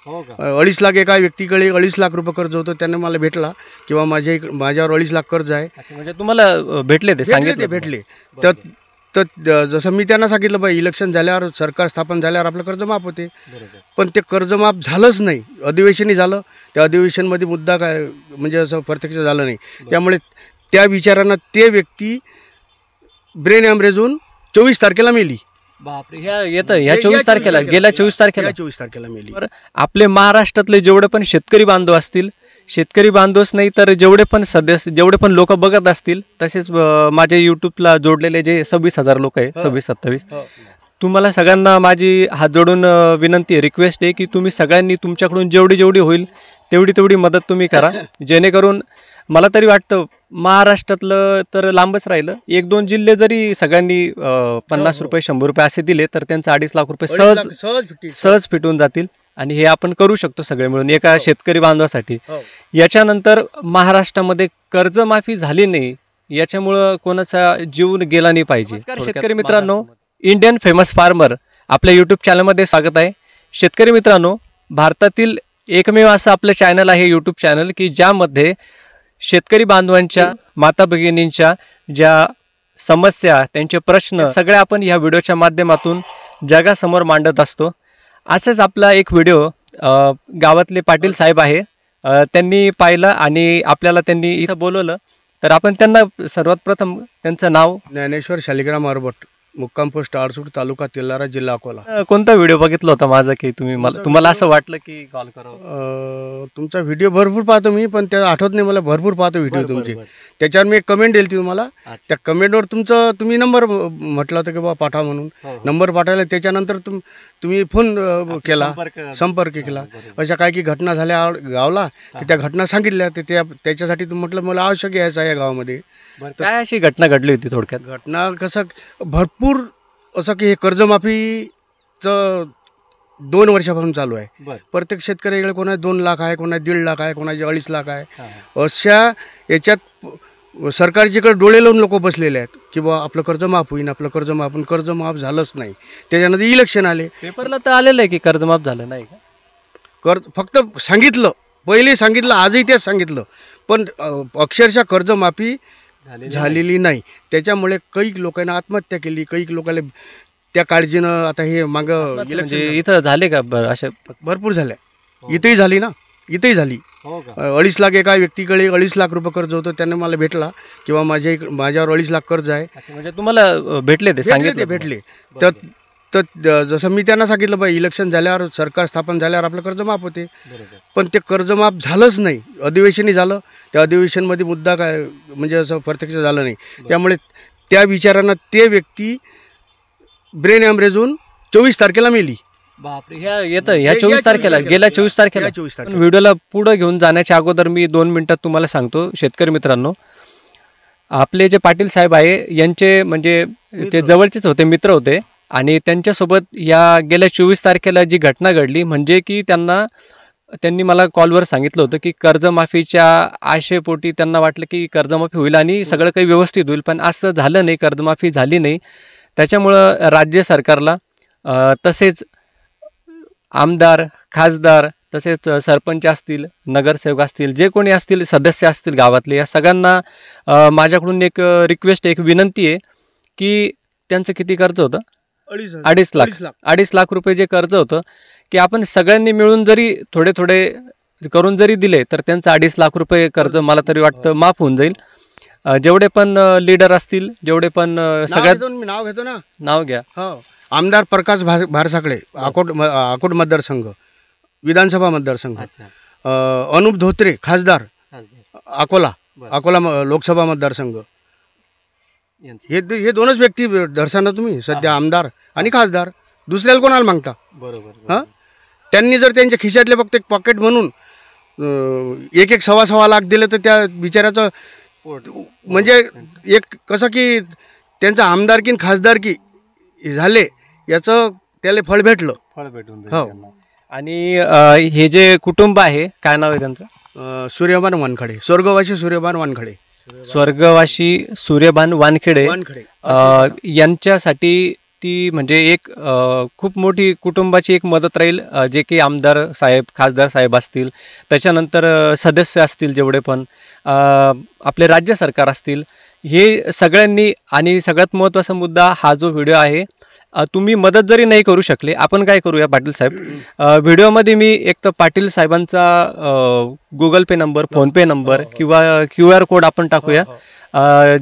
2.5 लाख एका व्यक्तीकडे 2.5 लाख रुपये कर्ज होतं, त्याने मला भेटला किंवा माझ्यावर 2.5 लाख कर्ज आहे. म्हणजे तुम्हाला भेटले ते सांगितले भेटले. तर जसं मी त्यांना सांगितलं बाई, इलेक्शन झाल्यावर सरकार स्थापन झाल्यावर आपलं कर्ज माफ होते, पण ते कर्ज माफ झालंच नाही. अधिवेशनही झालं, त्या अधिवेशनमध्ये मुद्दा काय म्हणजे असं प्रत्यक्ष झालं नाही. त्यामुळे त्या विचारानं ते व्यक्ती ब्रेन हॅमरेज होऊन 24 तारखेला मेली. बापरे, ह्या 24 तारखेला, गेल्या 24 तारखेला मेली. आपले महाराष्ट्रातले जेवढे पण शेतकरी बांधव असतील, शेतकरी बांधवच नाही तर जेवढे पण सदस्य, जेवढे पण लोक बघत असतील, तसेच माझ्या यूट्यूबला जोडलेले जे 26,000 लोक आहे, 26-27, तुम्हाला सगळ्यांना माझी हात जोडून विनंती आहे, रिक्वेस्ट आहे की तुम्ही सगळ्यांनी तुमच्याकडून जेवढी होईल तेवढी मदत तुम्ही करा, जेणेकरून मला तरी वाटतं महाराष्ट्रातलं तर लांबच राहिलं, 1-2 जिल्हे जरी सगळ्यांनी 50 रुपये 100 रुपये असे दिले तर त्यांचं 2.5 लाख रुपये सहज फिटून जातील. आणि हे आपण करू शकतो सगळे मिळून एका शेतकरी बांधवासाठी. याच्यानंतर महाराष्ट्रामध्ये कर्जमाफी झाली नाही, याच्यामुळं कोणाचा जीव गेला नाही पाहिजे. शेतकरी मित्रांनो, इंडियन फेमस फार्मर आपल्या यूट्यूब चॅनलमध्ये स्वागत आहे. शेतकरी मित्रांनो, भारतातील एकमेव असं आपलं चॅनल आहे, यूट्यूब चॅनल, की ज्यामध्ये शेतकरी बांधवांच्या, माता भगिनींच्या ज्या समस्या, त्यांचे प्रश्न सगळे आपण ह्या व्हिडिओच्या माध्यमातून जगासमोर मांडत असतो. असंच आपला एक व्हिडिओ गावातले पाटील साहेब आहे, त्यांनी पाहिलं आणि आपल्याला त्यांनी इथं बोलवलं, तर आपण त्यांना सर्वात प्रथम त्यांचं नाव. ज्ञानेश्वर शालिग्राम अरबट, मुक्काम पोस्ट आरसूड, तालुका तेलारा, जिल्हा अकोला. कोणता व्हिडिओ बघितला होता माझा की तुम्हाला असं वाटलं की कॉल करावं? तुमचा व्हिडिओ भरपूर पाहतो मी, पण त्या आठवत नाही मला, भरपूर पाहतो व्हिडिओ तुमचे. त्याच्यावर मी एक कमेंट दिली तुम्हाला, त्या कमेंटवर तुम्ही नंबर म्हटलं होतं की बाबा पाठवा म्हणून. नंबर पाठवला, त्याच्यानंतर तुम्ही फोन केला, संपर्क केला. अशा काही की घटना झाल्या गावला, की त्या घटना सांगितल्या, त्याच्यासाठी म्हटलं मला आवश्यक यायचं आहे या गावामध्ये. काय अशी घटना घडली होती थोडक्यात? घटना कसं भरपूर असं की हे कर्जमाफीचं 2 वर्षापासून चालू आहे. प्रत्येक शेतकऱ्याकडे कोणा 2 लाख आहे, कोणा 1.5 लाख आहे, कोणाचे 2.5 लाख आहे. अशा याच्यात सरकारच्याकडे डोळे लावून लोक बसलेले आहेत की बा आपलं कर्ज माफ होईन, आपलं कर्ज माफ, पण कर्ज माफ झालंच नाही. त्याच्यानंतर इलेक्शन आले, पेपरला तर आलेलं आहे की कर्जमाफ झालं नाही का? फक्त सांगितलं, पहिले सांगितलं, आजही तेच सांगितलं, पण अक्षरशः कर्जमाफी झालेली नाही. त्याच्यामुळे काही लोकांना आत्महत्या केली, काही लोकांना त्या काळजीनं. आता हे मागं म्हणजे इथं झाले का अशा? भरपूर झाल्या, इथेही झाली ना, इथेही झाली. 2.5 लाख एका व्यक्तीकडे 2.5 लाख रुपये कर्ज होतं, त्याने मला भेटला किंवा माझ्यावर 2.5 लाख कर्ज आहे. म्हणजे तुम्हाला भेटले ते सांगितले? भेटले. तर जसं मी त्यांना सांगितलं बाई, इलेक्शन झाल्यावर सरकार स्थापन झाल्यावर आपलं कर्ज माफ होते, पण ते कर्ज माफ झालंच नाही. अधिवेशनही झालं, त्या अधिवेशनमध्ये मुद्दा काय म्हणजे असं प्रत्यक्ष झालं नाही. त्यामुळे त्या विचारानं ते व्यक्ती ब्रेन हॅमरेज होऊन 24 तारखेला मेली. बापरे, ह्या 24 तारखेला, गेल्या 24 तारखेला. व्हिडिओला पुढे घेऊन जाण्याच्या अगोदर मी 2 मिनिटात तुम्हाला सांगतो, शेतकरी मित्रांनो, आपले जे पाटील साहेब आहे यांचे म्हणजे ते जवळचेच होते, मित्र होते, आणि त्यांच्यासोबत या गेल्या 24 तारखेला जी घटना घडली, म्हणजे की त्यांनी मला कॉलवर सांगितलं होतं की कर्जमाफीच्या आशेपोटी त्यांना वाटलं की कर्जमाफी होईल आणि सगळं काही व्यवस्थित होईल, पण असं झालं नाही, कर्जमाफी झाली नाही. त्याच्यामुळं राज्य सरकारला, तसेच आमदार, खासदार, तसेच सरपंच असतील, नगरसेवक असतील, जे कोणी असतील, सदस्य असतील गावातले, या सगळ्यांना माझ्याकडून एक रिक्वेस्ट, एक विनंती आहे की त्यांचं किती कर्ज होतं? 2.5 लाख रुपये जे कर्ज होतं, की आपण सगळ्यांनी मिळून जरी थोडे करून जरी दिले तर त्यांचं 2.5 लाख रुपये कर्ज मला तरी वाटतं माफ होऊन जाईल. जेवढे पण लीडर असतील, जेवढे पण सगळ्यात, मी नाव घेतो ना, नाव घ्या. आमदार प्रकाश भारसाकडे, अकोट मतदारसंघ, विधानसभा मतदारसंघ. अनुप धोत्रे, खासदार, अकोला लोकसभा मतदारसंघ. हे 2च व्यक्ती दर्शना तुम्ही सध्या, आमदार आणि खासदार. दुसऱ्याला कोणाला मागता? बरोबर. त्यांनी जर त्यांच्या खिशातले फक्त एक पॉकेट म्हणून 1-1 लाख दिले तर त्या बिचाऱ्याचं म्हणजे एक कसं की त्यांचा आमदारकी खासदारकी झाले, याचं त्याला फळ भेटलं. हो. आणि हे जे कुटुंब आहे, काय नाव आहे त्यांचं? सूर्यभान वानखडे, स्वर्गवासी सूर्यभान वानखडे. स्वर्गवासी सूर्यभान वानखेडे यांच्यासाठी ती म्हणजे एक खूप मोठी कुटुंबाची एक मदत राहील, जे की आमदार साहेब, खासदार साहेब असतील, त्याच्यानंतर सदस्य असतील, जेवढे पण आपले राज्य सरकार असतील, हे सगळ्यांनी. आणि सगळ्यात महत्त्वाचा मुद्दा हा जो व्हिडिओ आहे, तुम्ही मदत जरी नाही करू शकले, आपण काय करूया पाटील साहेब, व्हिडिओमध्ये मी एक तर पाटील साहेबांचा गुगल पे नंबर, फोनपे नंबर किंवा QR कोड आपण टाकूया,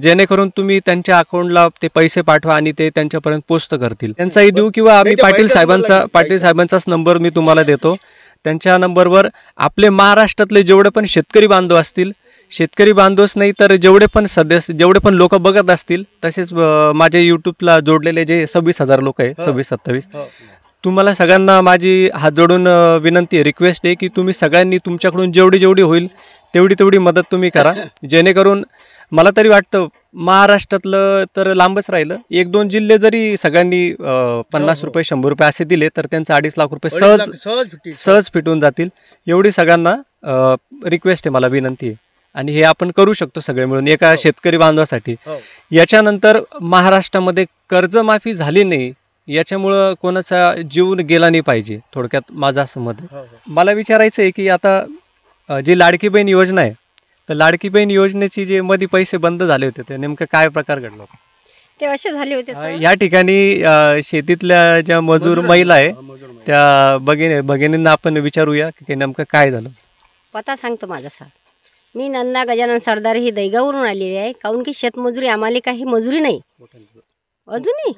जेणेकरून तुम्ही त्यांच्या अकाउंटला ते पैसे पाठवा आणि ते त्यांच्यापर्यंत पोस्ट करतील. त्यांचाही देऊ किंवा आम्ही पाटील साहेबांचाच नंबर मी तुम्हाला देतो. त्यांच्या नंबरवर आपले महाराष्ट्रातले जेवढे पण शेतकरी बांधव असतील, शेतकरी बांधवच नाही तर जेवढे पण सदस्य, जेवढे पण लोक बघत असतील, तसेच माझ्या यूट्यूबला जोडलेले जे 26,000 लोक आहे, 26-27, तुम्हाला सगळ्यांना माझी हात जोडून विनंती आहे, रिक्वेस्ट आहे की तुम्ही सगळ्यांनी तुमच्याकडून जेवढी होईल तेवढी मदत तुम्ही करा, जेणेकरून मला तरी वाटतं महाराष्ट्रातलं तर लांबच राहिलं, 1-2 जिल्हे जरी सगळ्यांनी 50 रुपये 100 रुपये असे दिले तर त्यांचं 2.5 लाख रुपये सहज फिटून जातील. एवढी सगळ्यांना रिक्वेस्ट आहे, मला विनंती आहे. आणि हे आपण करू शकतो सगळे मिळून एका शेतकरी बांधवासाठी. याच्यानंतर महाराष्ट्रामध्ये कर्जमाफी झाली नाही, याच्यामुळं कोणाचा जीव गेला नाही पाहिजे, थोडक्यात माझं असं मत आहे. मला विचारायचं आहे की आता जी लाडकी बहीण योजना आहे, तर लाडकी बहीण योजनेची जे मध्ये पैसे बंद झाले होते, ते नेमकं काय प्रकार घडला होता? ते असे झाले होते या ठिकाणी शेतीतल्या ज्या मजूर महिला आहे त्या भगिनींना आपण विचारूया की नेमकं काय झालं. पता सांगतो माझा सर. मी नंदा गजानन सरदार ही दैगावरून आलेली आहे. काऊन की शेतमजुरी आम्हाला काही मजुरी नाही अजूनही.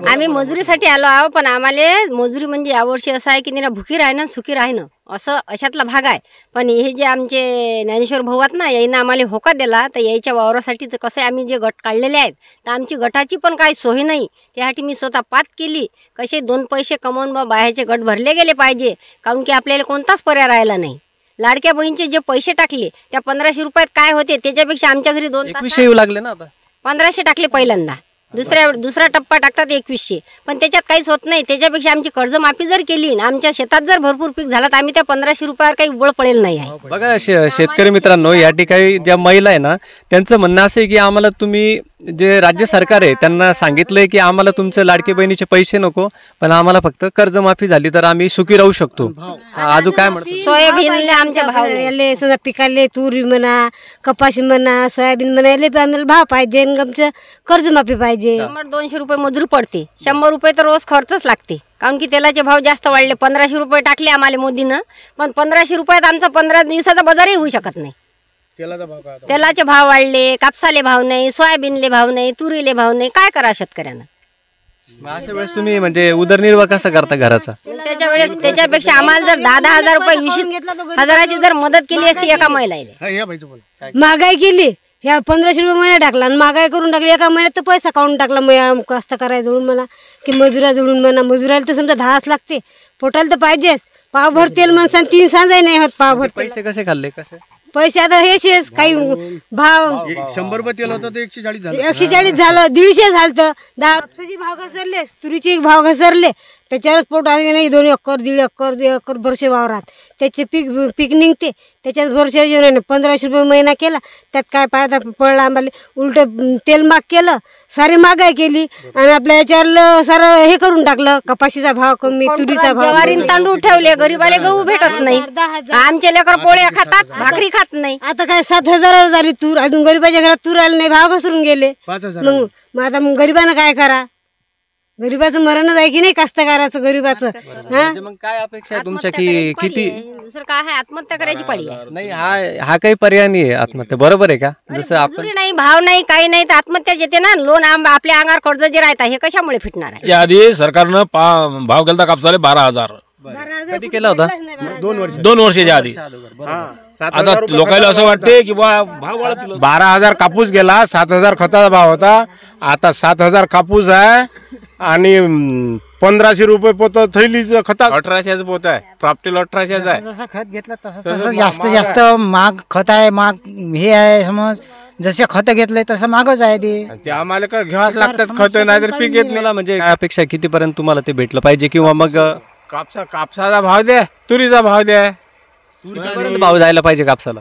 आम्ही मजुरीसाठी आलो आहो, पण आम्हाला मजुरी म्हणजे यावर्षी असं आहे की निरा भुकी राहणं सुखी राहणं असं अशातला भाग आहे. पण हे जे आमचे ज्ञानेश्वर भाऊ आहेत ना, याईनं आम्हाला होका दिला, तर याच्या वावरासाठी तर कसं आम्ही जे गट काढलेले आहेत, तर आमची गटाची पण काही सोय नाही. त्यासाठी मी स्वतः पात केली, कसे 2 पैसे कमवून बाहेरचे गट भरले गेले पाहिजे, काऊन की आपल्याला कोणताच पर्याय राहिला नाही. लाडक्या बहीणचे जे पैसे टाकले त्या 1500 रुपयात काय होते, त्याच्यापेक्षा आमच्या घरी 2 2100 येऊ लागले ना. आता 1500 टाकले पहिल्यांदा, दुसरा टप्पा टाकतात 2100, पण त्याच्यात काहीच होत नाही. त्याच्यापेक्षा आमची कर्जमाफी जर केली, आमच्या शेतात जर भरपूर पीक झालं, तर आम्ही त्या 1500 रुपयावर काही उबळ पडेल नाही आहे. बघा शेतकरी मित्रांनो, या ठिकाणी ज्या महिला आहे ना, त्यांचं म्हणणं असं आहे की आम्हाला तुम्ही जे राज्य सरकार आहे त्यांना सांगितलंय की आम्हाला तुमचं लाडकी बहिणीचे पैसे नको, पण आम्हाला फक्त कर्जमाफी झाली तर आम्ही सुखी राहू शकतो. अजून काय म्हणतो? सोयाबीनले आमच्या भाव याले समजा पिकाले तुरी म्हणा, कपाशी म्हणा, सोयाबीन म्हणा, याले आम्हाला भाव पाहिजे, आमचं कर्जमाफी पाहिजे. 200 रुपये मजुरी पडते, 100 रुपये तर रोज खर्चच लागते, कारण की तेलाचे भाव जास्त वाढले. 1500 रुपये टाकले आम्हाला मोदीनं, पण 1500 रुपयात आमचा 15 दिवसाचा बाजारही होऊ शकत नाही. तेलाचे भाव वाढले, कापसाले भाव नाही, सोयाबीनले भाव नाही, तुरीले भाव नाही, काय करा शेतकऱ्यांना? अशा वेळेस तुम्ही म्हणजे उदरनिर्वाह कसा करता घराचा? त्याच्यापेक्षा आम्हाला जर 10,000 रुपये 20,000ची जर मदत केली असती एका महिलाला. महागाई केली, ह्या 1500 रुपये महिना टाकला आणि महागाई करून टाकली. एका महिन्यात तर पैसा काढून टाकला. मग कष्ट करायला जोडून म्हणा की मजुरा जोडून म्हणा, मजुराला तर समजा 10 लागते, पोटाला तर पाहिजेच. पावभर तेल म्हणसान 3 सांजाही नाही होत. पावभर पैसे कसे खाल्ले? कसे पैसे आता हेच काही भाव 100 रुपये तेल होतं ते 140 झालं, 140 झालं, 150 झालं. कापसाचे भाव घसरले, तुरीचे भाव घसरले, त्याच्यावरच पोट आले नाही. 2 एकर 1.5 एकर भरशे वावरात त्याचे पीक निघते, त्याच्यात भरशे जेवण 1500 रुपये महिना केला. त्यात काय पाहता पडला आम्हाला, उलट तेल माग केलं, सारी महागाई केली आणि आपल्या याच्यावर सारं हे करून टाकलं. कपाशीचा भाव कमी, तुरीचा भाव, ज्वारी तांदूळ ठेवले, गरीबाला गहू भेटत नाही. आमचे लेकर पोळ्या खातात, भाकरी खात नाही. आता काय 7,000 झाली तूर, अजून गरीबाच्या घरात तूर आले नाही, भाव घसरून गेले. 5,000 मग आता गरीबानं काय करा? गरीबाचं मरणच आहे की नाही, कास्तकाराचं गरीबाचं. मग काय अपेक्षा आहे तुमच्या की किती? दुसरं काय आहे, आत्महत्या करायची पडी आहे. नाही, हा काही पर्याय नाही आहे आत्महत्या, बरोबर आहे का? जसं आपण मजुरी नाही, भाव नाही, काही नाही, तर आत्महत्या येते ना. लोन आपल्या अंगावर कर्ज जे राहतात हे कशामुळे फिटणार आहे? आधी सरकारनं भाव केला कापसाले 12,000. कधी केला होता? 2 वर्षाच्या आधी. आता लोकांना असं वाटते की भाव वाढतील. 12,000 कापूस गेला, 7,000 खताचा भाव होता. आता 7,000 कापूस आहे आणि 1500 रुपये पोत थैलीचं खता. 1800चं पोत आहे, प्रॉपर्टीला 1800चं आहे. जसं खत घेतलं तसं जास्त महाग खत आहे, महाग हे आहे. समज जसे खत घेतले तसं महागच आहे ते आम्हाला घ्यावंच लागतात खत, नाहीतर पीक येत नाही. म्हणजे काय अपेक्षा कितीपर्यंत तुम्हाला ते भेटलं पाहिजे, किंवा मग कापसाचा भाव द्या, तुरीचा भाव द्या. भाव जायला पाहिजे कापसाला?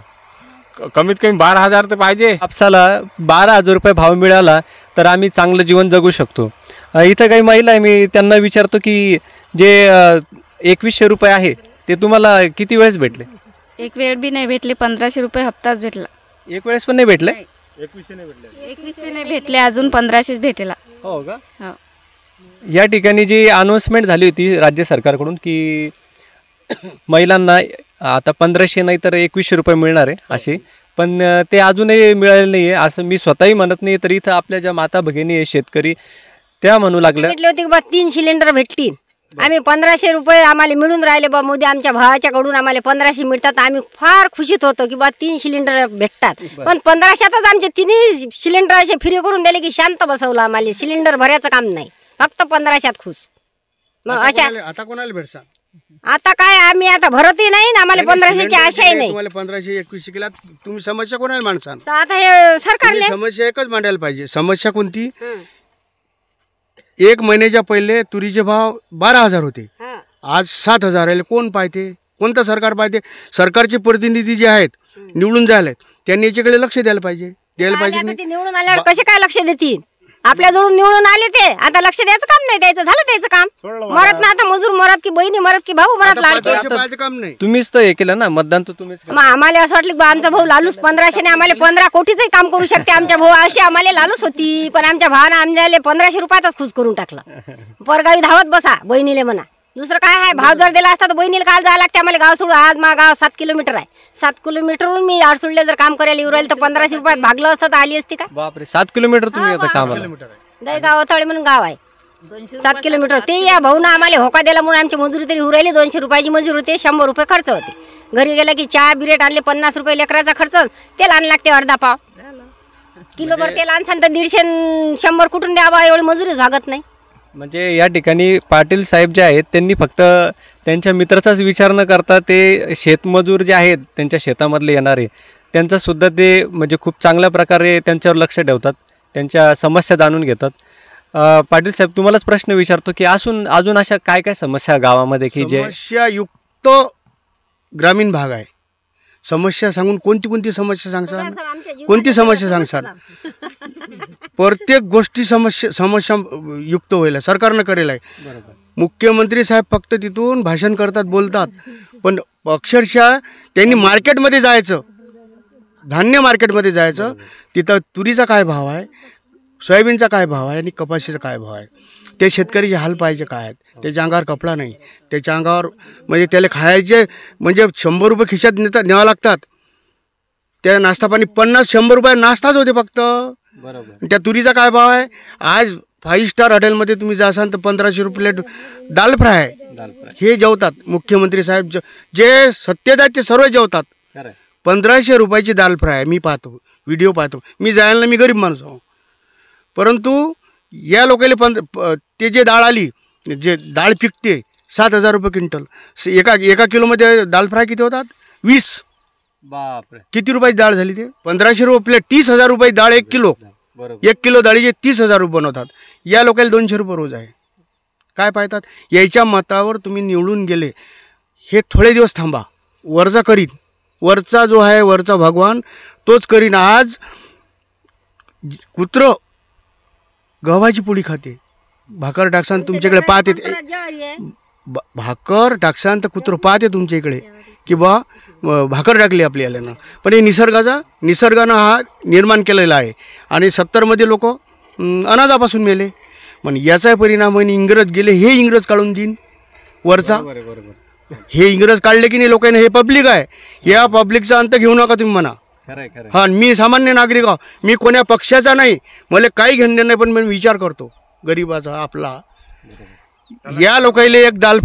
कमीत कमी 12,000 तर पाहिजे. कापसाला 12,000 रुपये भाव मिळाला तर आम्ही चांगलं जीवन जगू शकतो. इथं काही महिला आहे, मी त्यांना विचारतो की जे 2100 रुपये आहे ते तुम्हाला किती वेळेस भेटले? एक वेळ बी नाही भेटले, 1500 रुपये हप्ताच भेटला. एक वेळेस पण नाही भेटले? 2100 नाही भेटले, अजून 1500 भेटला. हो का? हो. या ठिकाणी जी अनाऊन्समेंट झाली होती राज्य सरकारकडून की महिलांना आता 1500 नाही तर 2100 रुपये मिळणार आहे असे, पण ते अजूनही मिळाले नाही आहे असं मी स्वतःही म्हणत नाही. तर इथं आपल्या ज्या माता भगिनी आहे शेतकरी त्या म्हणू लागल्या भेटले होते की बा 3 सिलेंडर भेटतील, आम्ही 1500 रुपये आम्हाला मिळून राहिले बा मोदी आमच्या भावाच्याकडून आम्हाला 1500 मिळतात, आम्ही फार खुशीत होतो की बा 3 सिलेंडर भेटतात. पण 1500तच आमचे 3 सिलेंडर असे फ्री करून दिले की शांत बसवलं आम्हाला. सिलेंडर भरायचं काम नाही, फक्त 1500त खुश. मग अशा आता कोणाला भेटसा? आता काय आम्ही आता भरतही नाही ना, आम्हाला 1500ची आशाही नाही. तुम्हाला 1500 2100 केला, तुम्ही समस्या कोणाला मांडसान? तर आता हे सरकारले समस्या एकच मांडायला पाहिजे. समस्या कोणती? 1 महिन्याच्या पहिले तुरीचे भाव 12,000 होते, आज 7,000 आले. कोण पाहते? कोणतं सरकार पाहते? सरकारचे प्रतिनिधी जे आहेत निवडून जायला त्यांनी याच्याकडे लक्ष द्यायला पाहिजे. आता ते निवडून आल्यावर कसे काय लक्ष देतील? आपल्या जवळून निवडून आले ते, आता लक्ष द्यायचं काम नाही, द्यायचं झालं त्याचं काम. मरत ना आता मजूर मरत की बहिणी मरत की भाऊ मरत लाडके. काम नाही. तुम्हीच तर हे केलं ना, मतदान तर तुम्हीच केलं. मग आम्हाला असं वाटलं की बा आमचा भाऊ लालूच 1500 ने आम्हाला 15 कोटीचंही काम करू शकते आमच्या भाऊ, अशी आम्हाला लालूच होती. पण आमच्या भावानं आम्हाला 1500 रुपयातच खुश करून टाकलं. परगावी धावत बसा बहिणीले म्हणा, दुसरं काय आहे? भाव जर दिला असता तर बहिणीला काल जायला लागते आम्हाला गाव सोडून. आज मा गाव 7 किलोमीटर आहे, 7 किलोमीटरहून मी आडसुडले जर काम करायला येऊ राहिले तर 1500 रुपयात भागलं असतं तर आली असती का? बापरे, 7 किलोमीटर तुम्ही आता कामाला? दहीगाव अथाळे म्हणून गाव आहे, 7 किलोमीटर. ते या भाऊनं आम्हाला होका दिला म्हणून आमची मजुरी तरी उरायली. 200 रुपयाची मजुरी होते, 100 रुपये खर्च होते. घरी गेला की चहा बिरेट आणले 50 रुपये लेकराचा खर्च, तेल आण लागते अर्धा पाव. किलोभर तेल आणसान तर 150 100 कुठून द्यावा, एवढी मजुरीच भागत नाही. म्हणजे या ठिकाणी पाटील साहेब जे आहेत त्यांनी फक्त त्यांच्या मित्राचाच विचार न करता ते शेतमजूर जे आहेत त्यांच्या शेतामधले येणारे त्यांचा सुद्धा ते म्हणजे खूप चांगल्या प्रकारे त्यांच्यावर लक्ष ठेवतात, त्यांच्या समस्या जाणून घेतात. पाटील साहेब तुम्हालाच प्रश्न विचारतो की अजून अशा काय काय समस्या गावामध्ये की जे समस्यायुक्त ग्रामीण भाग आहे. समस्या सांगून कोणती समस्या सांगसान? कोणती समस्या सांगसान? प्रत्येक गोष्टी समस्या युक्त होईल सरकारनं करेल आहे. मुख्यमंत्री साहेब फक्त तिथून भाषण करतात, बोलतात, पण अक्षरशः त्यांनी मार्केटमध्ये जायचं, धान्य मार्केटमध्ये जायचं, तिथं तुरीचा काय भाव आहे, सोयाबीनचा काय भाव आहे आणि कपाशीचा काय भाव आहे, ते शेतकरीचे हाल पाहिजे काय आहेत. त्याच्या अंगावर कपडा नाही, त्याच्या अंगावर म्हणजे त्याला खायचे म्हणजे 100 रुपये खिशात न्यावं लागतात. त्या नाश्ता पाणी 50-100 रुपये नाश्ताच होते फक्त. बरोबर. त्या तुरीचा काय भाव आहे? आज 5 स्टार हॉटेलमध्ये तुम्ही जासाल तर 1500 रुपये प्लेट दाल फ्राय आहे. हे जेवतात मुख्यमंत्री साहेब, जे सत्तेत आहेत ते सर्व जेवतात. 1500 रुपयाची दाल फ्राय मी पाहतो, व्हिडिओ पाहतो. मी जायला मी गरीब माणूस आहो, परंतु या लोकांना ते जे डाळ आली, जे डाळ पिकते 7,000 रुपये क्विंटल. एका किलोमध्ये दाल फ्राय किती होतात? 20. बापरे, किती रुपयाची डाळ झाली? ते 1500 रुपये प्लेट, 30,000 रुपये डाळ 1 किलो. 1 किलो डाळीचे 30,000 रुपये बनवतात. या लोकांना 200 रुपये रोज आहे. काय पाहतात? याच्या मतावर तुम्ही निवडून गेले, हे थोडे दिवस थांबा, वरचा करीन, वरचा जो आहे वरचा भगवान तोच करीन. आज कुत्रं गव्हाची पोळी खाते, भाकर टाकसान तुमच्याकडे पाहते, भाकर टाकसान तर कुत्रं पाहते तुमच्या इकडे की बा भाकर टाकली आपली आल्यानं. पण हे निसर्गानं हा निर्माण केलेला आहे. आणि 70मध्ये लोक अनाजापासून मेले. पण याचा परिणाम म्हणजे इंग्रज गेले, हे इंग्रज काढून देईन वरचा. हे इंग्रज काढले की नाही लोकांना, हे पब्लिक आहे, या पब्लिकचा अंत घेऊ नका तुम्ही म्हणा. हा, मी सामान्य नागरिक आहो, मी कोण्या पक्षाचा नाही, मला काही घेणं नाही, पण मी विचार करतो गरीबाचा आपला. या लोकांना एक दाल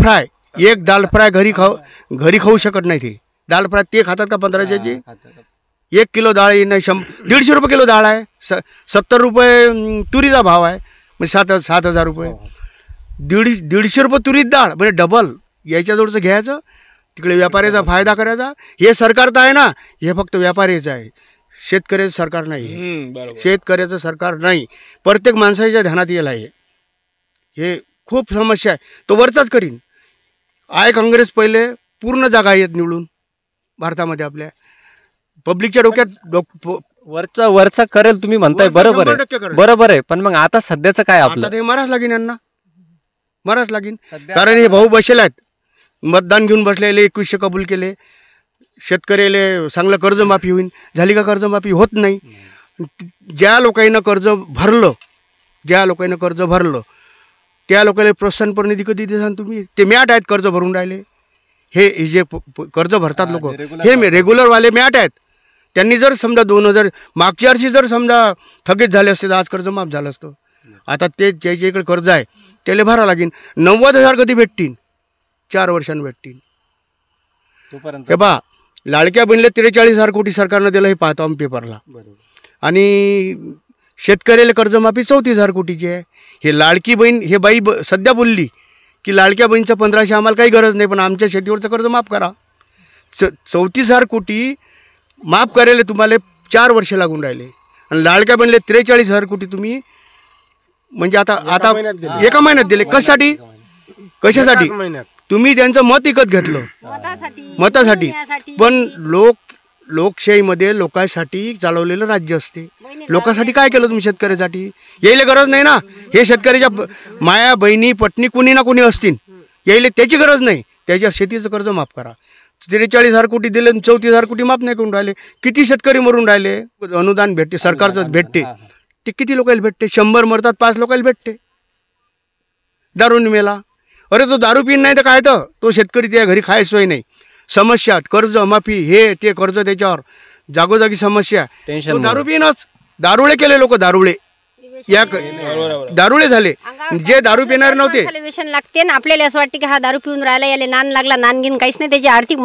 फ्राय घरी खाऊ शकत नाही. ते दाल फ्राय ते खातात का 1500ची? 1 किलो डाळ नाही, 150 रुपये किलो डाळ आहे, 70 रुपये तुरीचा भाव आहे, म्हणजे 7,000 रुपये. 150 रुपये तुरीत डाळ म्हणजे डबल. याच्याजवळचं घ्यायचं, तिकडे व्यापाऱ्याचा फायदा करायचा. हे सरकार तर आहे ना, हे फक्त व्यापाऱ्याचं आहे, शेतकऱ्याचं सरकार नाही. शेतकऱ्याचं सरकार नाही. प्रत्येक माणसाच्या ध्यानात येईल आहे. हे खूप समस्या आहे. तो वरचाच करीन. आहे काँग्रेस पहिले पूर्ण जागा आहेत निवडून भारतामध्ये. आपल्या पब्लिकच्या डोक्यात वरचा करेल तुम्ही म्हणताय, वरचा बरोबर 100% आहे, करेल. बरोबर आहे. पण मग आता सध्याचं काय आपलं? आता ते मराच लागेल यांना, मराच लागेल. कारण हे भाऊ बसले आहेत, मतदान घेऊन बसलेले, 2100 कबूल केले, शेतकऱ्याला चांगलं कर्जमाफी होईल. झाली का कर्जमाफी? होत नाही. ज्या लोकांना कर्ज भरलं त्या लोकांना प्रोत्साहनपर निधी कधी देसान तुम्ही? ते मॅट आहेत कर्ज भरून राहिले. हे जे कर्ज भरतात लोक, हे रेग्युलरवाले मॅट आहेत. त्यांनी जर समजा 2000 मागच्या वर्षी जर समजा थकीत झाले असते तर आज कर्ज माफ झालं असतं. आता ते ज्याच्या इकडे कर्ज आहे त्याला भरावं लागेल. 90,000 कधी भेटतील? 4 वर्षांनी भेटतील. हे बा, लाडक्या बहिणीला 43,000 कोटी सरकारनं दिलं, हे पाहतो आम्ही पेपरला. आणि शेतकऱ्याला कर्जमाफी 34,000 कोटीची आहे. हे लाडकी बहीण, हे बाई सध्या बोलली की लाडक्या बहिणीचं 1500 आम्हाला काही गरज नाही, पण आमच्या शेतीवरचं कर्ज माफ करा. 34,000 कोटी माफ करायला तुम्हाला 4 वर्ष लागून राहिले. आणि लाडक्या बहिणीला 43,000 कोटी तुम्ही म्हणजे आता एका महिन्यात दिले. कशासाठी? तुम्ही त्यांचं मत विकत घेतलं मतासाठी. पण लोकशाहीमध्ये लोकांसाठी चालवलेलं राज्य असते. लोकांसाठी काय केलं तुम्ही? शेतकऱ्यासाठी यायला गरज नाही ना. हे शेतकऱ्याच्या माया बहिणी पत्नी कुणी ना कुणी असतील, यायला त्याची गरज नाही. त्याच्या शेतीचं कर्ज माफ करा. 43,000 कोटी दिले, 34,000 कोटी माफ नाही करून राहिले. किती शेतकरी मरून राहिले? अनुदान भेटते, सरकारचं भेटते, ते किती लोकांना भेटते? 100 मरतात, 5 लोकांना भेटते. दारून मेला, अरे तो दारू पिन नाही तर काय, तर तो शेतकरी त्या घरी खाय सोय नाही. समस्या, कर्ज माफी, हे ते कर्ज, त्याच्यावर जागोजागी समस्या. दारू पिनच, दारुळे केले लोक, दारुळे झाले. जे दारू पिणार नव्हते व्यसन लागते ना आपल्याला. असं वाटतं की हा दारू पिऊन राहिला, याला नान लागला, नान घेऊन काहीच नाही. त्याची आर्थिक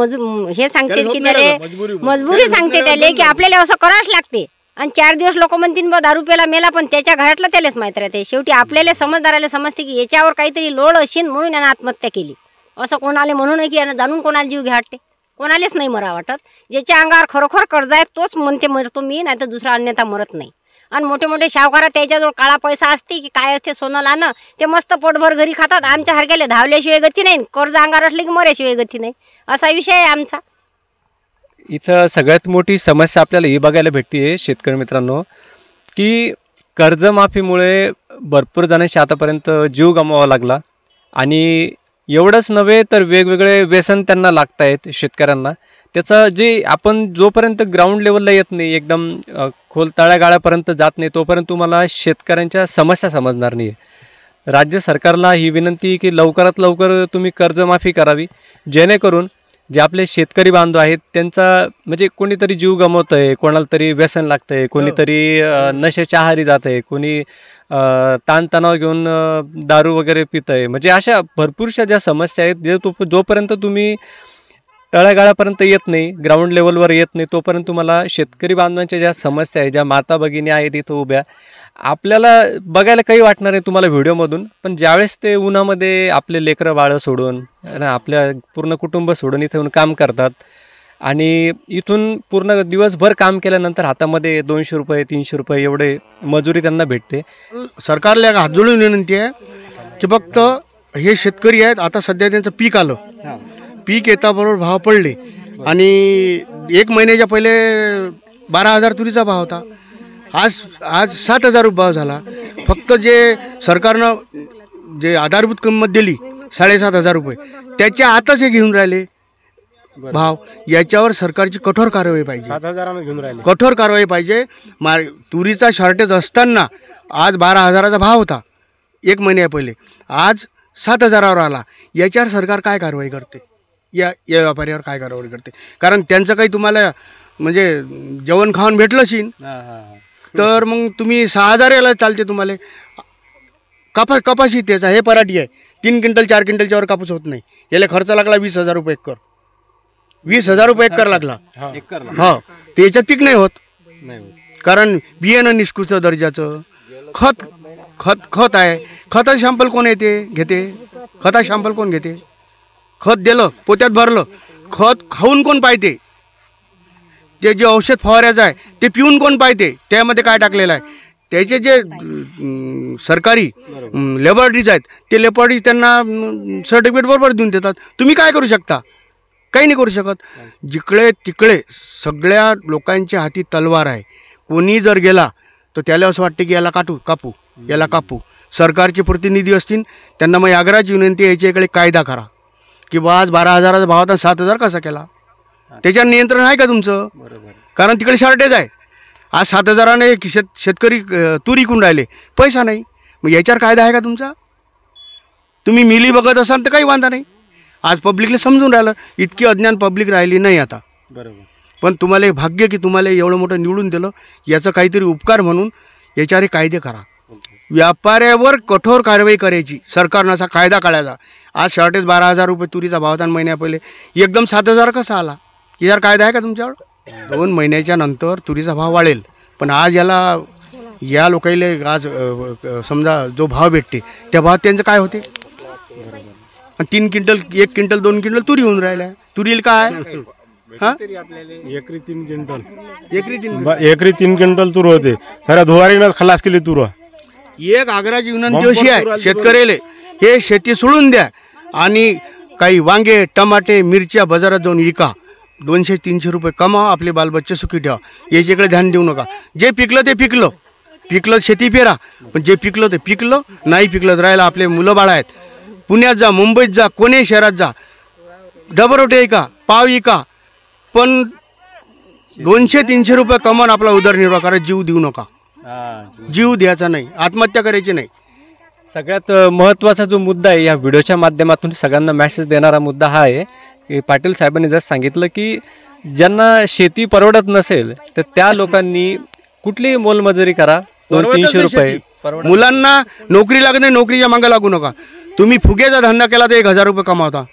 हे सांगते की त्याला मजबुरी सांगते त्याला की आपल्याला असं करावंच लागते. आणि 4 दिवस लोक म्हणतील बा दारू प्याला मेला, पण त्याच्या घरातलं त्यालाच माहीत राहते. शेवटी आपल्याला समजदाराला समजते की याच्यावर काहीतरी लोड असेल म्हणून यानं आत्महत्या केली. असं कोणाला म्हणू नये की यानं जाणून कोणाला जीव घ्या वाटते. कोणालाच नाही मरा वाटत. ज्याच्या अंगावर खरोखर कर्ज आहे तोच म्हणते मरतो मी, नाही तर दुसरा अन्यथा मरत नाही. आणि मोठे मोठे शाहकार त्याच्याजवळ काळा पैसा असते की काय असते सोनं लाणं, ते मस्त पोटभर घरी खातात. आमच्या सारख्याला धावल्याशिवाय गती नाही, कर्ज अंगावर असले की मऱ्याशिवाय गती नाही. असा विषय आहे आमचा. इथं सगळ्यात मोठी समस्या आपल्याला ही बघायला भेटते शेतकरी मित्रांनो, की कर्जमाफीमुळे भरपूर जणांशी आतापर्यंत जीव गमवावा लागला. आणि एवढंच नव्हे तर वेगवेगळे व्यसन त्यांना लागत आहेत शेतकऱ्यांना. त्याचं जे आपण जोपर्यंत ग्राउंड लेवलला येत नाही, एकदम खोल तळागाळापर्यंत जात नाही, तोपर्यंत तुम्हाला शेतकऱ्यांच्या समस्या समजणार नाही. राज्य सरकारला ही विनंती की लवकरात लवकर तुम्ही कर्जमाफी करावी, जेणेकरून जे आपले शेतकरी बांधव आहेत त्यांचा म्हणजे कोणीतरी जीव गमवतं आहे, कोणाला तरी व्यसन लागतं आहे, कोणीतरी नशेच्या आहारी जात आहे, कोणी ताणतणाव घेऊन दारू वगैरे पितं आहे. म्हणजे अशा भरपूरशा ज्या समस्या आहेत, जे जोपर्यंत तुम्ही तळागाळापर्यंत येत नाही, ग्राउंड लेवलवर येत नाही, तोपर्यंत तुम्हाला शेतकरी बांधवांच्या ज्या समस्या आहेत, ज्या माता भगिनी आहेत इथं उभ्या, आपल्याला बघायला काही वाटणार नाही तुम्हाला व्हिडिओमधून. पण ज्यावेळेस ते उन्हामध्ये आपले लेकरं बाळं सोडून, आपल्या पूर्ण कुटुंब सोडून इथं येऊन काम करतात, आणि इथून पूर्ण दिवसभर काम केल्यानंतर हातामध्ये 200 रुपये 300 रुपये एवढे मजुरी त्यांना भेटते. सरकारला हात जोडून विनंती आहे की फक्त हे शेतकरी आहेत, आता सध्या त्यांचं पीक आलं, पीक येताबरोबर भाव पडले. आणि 1 महिन्याच्या पहिले 12,000 तुरीचा भाव होता, आज 7,000 भाव झाला. फक्त जे सरकारनं जे आधारभूत किंमत दिली 7,500 रुपये, त्याच्या आताच हे घेऊन राहिले भाव. याच्यावर सरकारची कठोर कारवाई पाहिजे, 7,000 घेऊन राहिले. कठोर कारवाई पाहिजे. तुरीचा शॉर्टेज असताना आज 12,000चा भाव होता 1 महिन्या पहिले, आज 7,000वर आला. याच्यावर सरकार काय कारवाई करते? या व्यापाऱ्यावर काय कारवाई करते? कारण त्यांचं काही तुम्हाला म्हणजे जेवण खाऊन भेटलं असेल तर मग तुम्ही 6,000 याला चालते तुम्हाला. कपाशी त्याचा, हे पराठी आहे, 3 क्विंटल 4 क्विंटलच्या वर कापूस होत नाही. याला खर्च लागला 20,000 रुपये एकर, 20,000 रुपये एकर लागला. हो, त्याच्यात पीक नाही होत, कारण बियाणं निष्कृष्ट दर्जाचं, खत आहे. खताचं शॅम्पल कोण घेते? खता शॅम्पल कोण घेते? खत दिलं, पोत्यात भरलं, खत खाऊन कोण पाहते? ते जे औषध फवारायचं आहे ते पिऊन कोण पाहते? त्यामध्ये काय टाकलेलं आहे? त्याचे जे सरकारी लॅबॉरेटरीज आहेत, ते लॅबॉरेटरीज त्यांना सर्टिफिकेट बरोबर देऊन देतात. तुम्ही काय करू शकता? काही नाही करू शकत. जिकडे तिकडे सगळ्या लोकांच्या हाती तलवार आहे, कोणी जर गेला तर त्याला असं वाटते की याला कापू याला कापू. सरकारचे प्रतिनिधी असतील त्यांना मग आग्रहाची विनंती याच्याकडे कायदा करा की बा आज 12,000चा भाव होता 7,000 कसा केला. त्याच्यावर नियंत्रण आहे का तुमचं? कारण तिकडे शॉर्टेज आहे. आज 7,000ने शेतकरी तूर विकून राहिले, पैसा नाही. मग याच्यावर कायदा आहे का तुमचा? तुम्ही मिली बघत असाल तर काही वांधा नाही. आज पब्लिकला समजून राहिलं, इतकी अज्ञान पब्लिक राहिली नाही आता. पण तुम्हाला भाग्य की तुम्हाला एवढं मोठं निवडून दिलं, याचं काहीतरी उपकार म्हणून याच्यावर कायदे करा. व्यापाऱ्यावर कठोर कारवाई करायची, सरकारनं असा कायदा काढायचा. आज शॉर्टेज 12,000 रुपये तुरीचा भाव होता महिन्या पहिले, एकदम 7,000 कसा आला? याच्यावर कायदा आहे का तुमच्यावर? 2 महिन्याच्या नंतर तुरीचा भाव वाढेल. पण आज या लोकांना आज समजा जो भाव भेटते त्या भावात त्यांचं काय होते? 3 क्विंटल 1 क्विंटल 2 क्विंटल तुरी होऊन राहिल्या. तुरीला काय हां एकरी 3 क्विंटल तूर होते. साऱ्या धुवारीनं खलास केली तूर. एक आग्रहाची विनंती अशी आहे शेतकऱ्याला, हे शेती सोडून द्या आणि काही वांगे टमाटे मिरच्या बाजारात जाऊन विका. 200-300 रुपये कमावा, आपले बालबच्चे सुखी ठेवा. याच्याकडे ध्यान देऊ नका. जे पिकलं ते पिकलं शेती पेरा, पण जे पिकलं ते पिकलं, नाही पिकलं तर राहिलं. आपले मुलं बाळ आहेत. पुण्यात जा, मुंबईत जा, कोणी शहरात जा, डबरोटे का पाव का, पण 200-300 रुपये कमावून आपला उदरनिर्वाह करा. जीव देऊ नका, जीव द्यायचा नाही, आत्महत्या करायची नाही. सगळ्यात महत्त्वाचा जो मुद्दा आहे या व्हिडिओच्या माध्यमातून सगळ्यांना मेसेज देणारा मुद्दा हा आहे की पाटील साहेबांनी जर सांगितलं की ज्यांना शेती परवडत नसेल तर त्या लोकांनी कुठलीही मोलमजुरी करा, 200-300 रुपये. मुलांना नोकरी लागत नाही, नोकरीच्या मागे लागू नका. तुम्ही फुग्याचा धंदा केला तर 1,000 रुपये कमावता.